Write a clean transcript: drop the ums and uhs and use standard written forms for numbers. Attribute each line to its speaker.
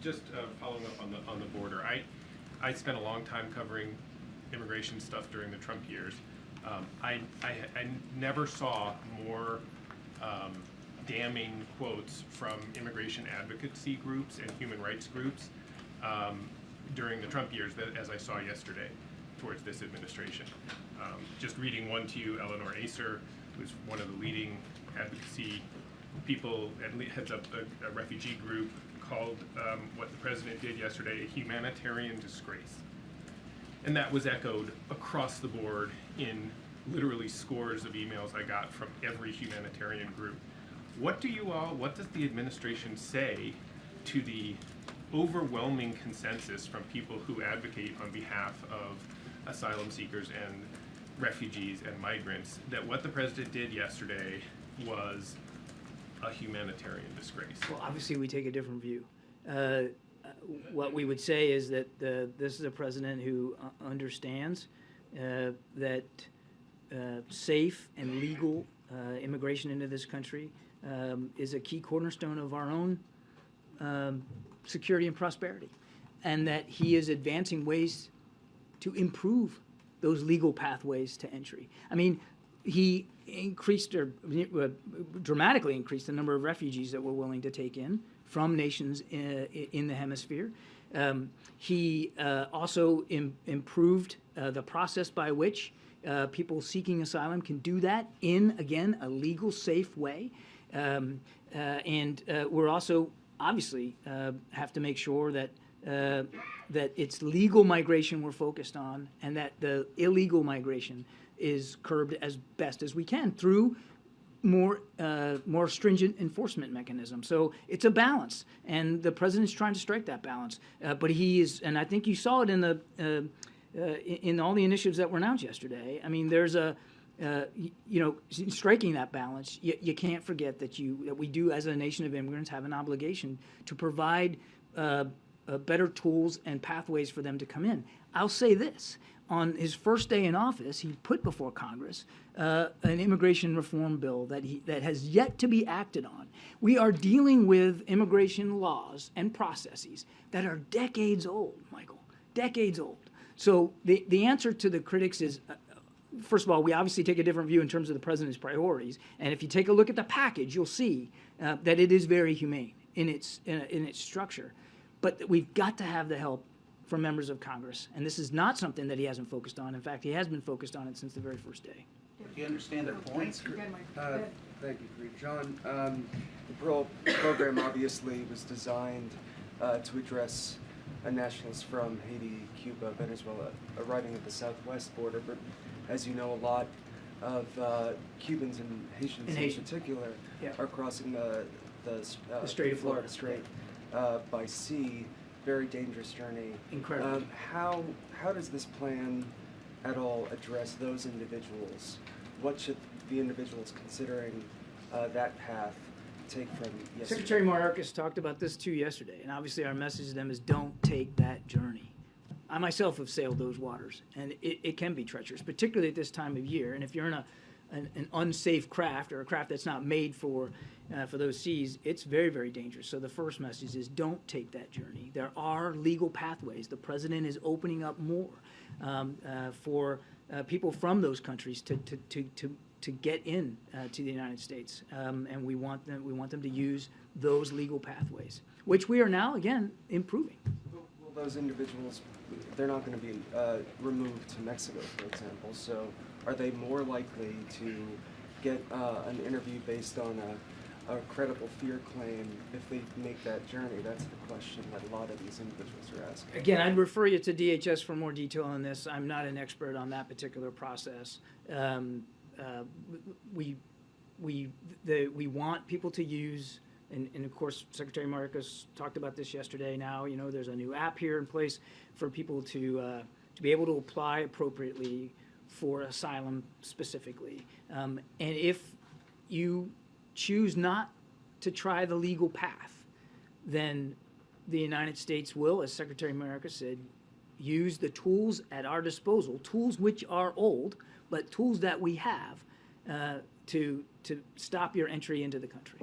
Speaker 1: just following up on the border. I spent a long time covering immigration stuff during the Trump years. I never saw more damning quotes from immigration advocacy groups and human rights groups during the Trump years as I saw yesterday towards this administration. Just reading one to you, Eleanor Acer, who's one of the leading advocacy people, heads up a refugee group, called what the president did yesterday a humanitarian disgrace. And that was echoed across the board in literally scores of emails I got from every humanitarian group. What does the administration say to the overwhelming consensus from people who advocate on behalf of asylum seekers and refugees and migrants that what the president did yesterday was a humanitarian disgrace?
Speaker 2: Well, obviously we take a different view. What we would say is that this is a president who understands that safe and legal immigration into this country is a key cornerstone of our own security and prosperity, and that he is advancing ways to improve those legal pathways to entry. I mean, he increased or dramatically increased the number of refugees that we're willing to take in from nations in the hemisphere. He also improved the process by which people seeking asylum can do that in, again, a legal, safe way. And we're also obviously have to make sure that that it's legal migration we're focused on, and that the illegal migration is curbed as best as we can through more stringent enforcement mechanisms. So it's a balance, and the president's trying to strike that balance. But he is, and I think you saw it in the in all the initiatives that were announced yesterday. I mean, there's a striking that balance. You can't forget that we do, as a nation of immigrants, have an obligation to provide better tools and pathways for them to come in. I'll say this. On his first day in office, he put before Congress an immigration reform bill that has yet to be acted on. We are dealing with immigration laws and processes that are decades old, Michael, decades old. So the answer to the critics is, first of all, we obviously take a different view in terms of the president's priorities. And if you take a look at the package, you'll see that it is very humane in its structure. But we've got to have the help from members of Congress, and this is not something that he hasn't focused on. In fact, he has been focused on it since the very first day.
Speaker 3: Do you understand their points?
Speaker 4: Thank you, Greg. John, the program obviously was designed to address nationals from Haiti, Cuba, Venezuela arriving at the southwest border, but as you know, a lot of Cubans and Haitians in particular are crossing the
Speaker 2: Strait of Florida
Speaker 4: Strait by sea. Very dangerous journey.
Speaker 2: Incredible.
Speaker 4: How does this plan at all address those individuals? What should the individuals considering that path take from yesterday?
Speaker 2: Secretary Mayorkas talked about this too yesterday, and obviously our message to them is don't take that journey. I myself have sailed those waters, and it can be treacherous, particularly at this time of year. And if you're in an unsafe craft, or a craft that's not made for those seas, it's very, very dangerous. So the first message is don't take that journey. There are legal pathways. The president is opening up more for people from those countries to get in to the United States, and we want them to use those legal pathways, which we are now again improving.
Speaker 4: Well, those individuals, they're not going to be removed to Mexico, for example. So are they more likely to get an interview based on a credible fear claim if they make that journey? That's the question that a lot of these individuals are asking.
Speaker 2: Again, I'd refer you to DHS for more detail on this. I'm not an expert on that particular process. We want people to use, and of course, Secretary Mayorkas talked about this yesterday. Now, there's a new app here in place for people to be able to apply appropriately for asylum specifically. And if you choose not to try the legal path, then the United States will, as Secretary Mayorkas said, use the tools at our disposal, tools which are old, but tools that we have to stop your entry into the country.